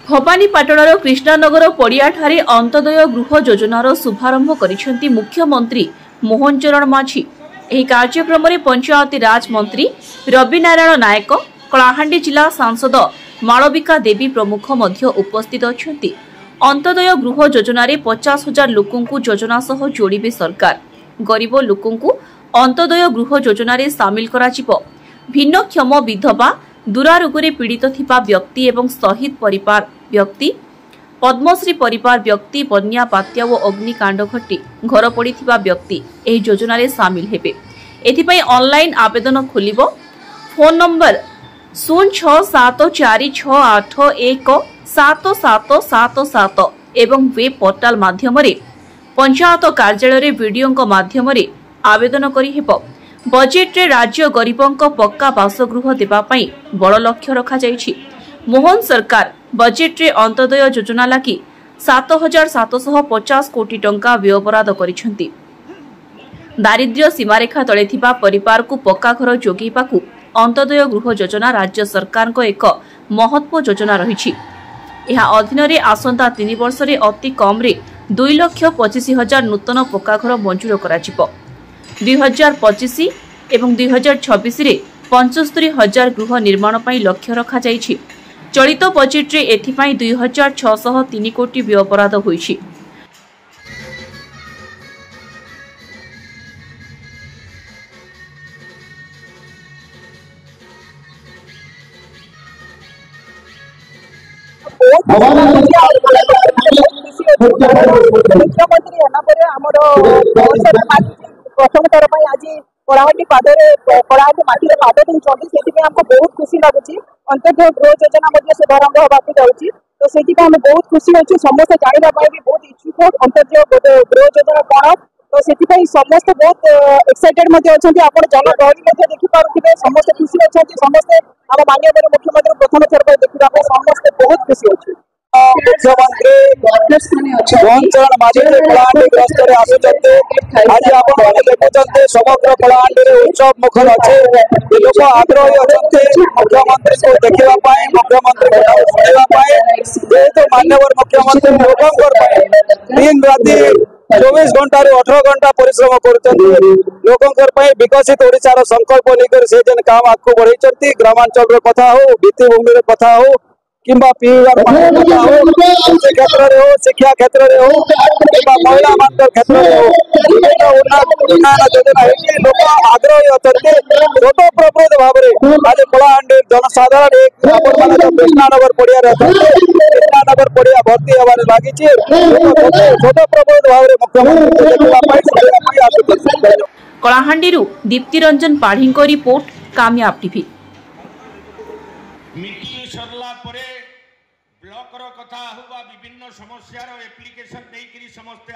भवानीपाटणार कृष्णनगर पड़ियाठारे अंत्योदय गृह योजनार शुभारंभ करिसेंती मुख्यमंत्री मोहन चरण माझी। एही कार्यक्रम में पंचायती राज मंत्री रवि नारायण नायक, कलाहांडी जिला सांसद मालविका देवी प्रमुख मध्य उपस्थित अछंती। अंत्योदय गृह योजना 50,000 लोकंकु योजना सह जोड़िबे सरकार। गरीब लोकंकु अंत्योदय गृह योजना सामिल कराजिबो। भिन्नक्षम विधवा, दुरारोगरे पीड़ित थिबा व्यक्ति एवं शहीद परिवार व्यक्ति, पद्मश्री परिवार व्यक्ति, बन्या बात्या और अग्निकांड घटी घर पड़िथिबा व्यक्ति एही योजना सामिल हेबे। एथिपई ऑनलाइन आवेदन खोलिबो। फोन नंबर 0674681777 एवं वेब पोर्टाल माध्यम पंचायत कार्यालय वीडियो माध्यम आवेदन करि हेबो। बजेट रे राज्य गरीबों पक्का बासगृह देवाई बड़ लक्ष्य रखा जाइछि। मोहन सरकार बजेट रे अंत्योदय योजना लगी 7,750 कोटी टंका व्ययबराद करिसेंती। दारिद्र्य सीमारेखा तले थिबा परिवार को पक्का घर जोगेइबाकू अंत्योदय गृह योजना राज्य सरकार को एक महत्व योजना रही। यह अधीन रे आसंता 3 वर्ष रे अति कम रे 2,25,000 नूतन पक्का घर मंजूर कराजिबो। 2025 एवं 2026 रे 75,000 गृह निर्माण पई लक्ष्य रखा जाइछि। चलित बजेट रे एथिपाई 2,603 कोटी व्ययबराद होइछि। मुख्यमंत्री प्रथम थर आज कलाहांडी पादरे कलाहांडी माटी पाद देते से बहुत खुशी लगुच। अंत्योदय गृह योजना शुभारंभ होगा जाऊँगी, तो से बहुत खुशी अच्छी। समस्त जानवा भी बहुत इच्छुक अंत्योदय गृह योजना कौन, तो से समस्त बहुत एक्साइटेड अच्छा। आप जनगहली देखिपे समस्त खुशी अच्छा। समस्ते आम माननीय मुख्यमंत्री प्रथम थर पर देखा समस्त बहुत खुशी अच्छी। मुख्यमंत्री मोहन चरण माझी कलाहांडी गस्तर आसुचंते। आज आप देखुंते समग्र कलाहांडी उत्सव मुखर अच्छे। लोक आग्रही अच्छा मुख्यमंत्री को देखा, मुख्यमंत्री को शुणापी। जेहेतु माननीय मुख्यमंत्री लोकों दिन राति 24 घंटा 18 घंटा परिश्रम कर विकसित ओडिशार संकल्प लेकर से जेन काम आगू बढ़ाई। ग्रामांचल कथा हो, भित्तिभूमि कथा हो, किंबा पीवार कथा हो, कृषि क्षेत्र में हो, शिक्षा क्षेत्र में हो, कि महिला मान क्षेत्र में हो, उन्नयन योजना लोक आग्रही अच्छा। स्वतःप्रवृत्त भाव में आज कलाहांडी जनसाधारण कृष्णनगर पड़िया कृष्णनगर पड़िया भर्ती होगा लगी। स्वतःप्रवृत्त भाव में मुख्यमंत्री कलाहांडी दीप्ति रंजन पाढ़ी रिपोर्ट, कामयाब टीवी। मीटिंग सरला परे ब्लॉक रो कथा हुआ विभिन्न समस्या रो एप्लीकेशन देकरी समस्ते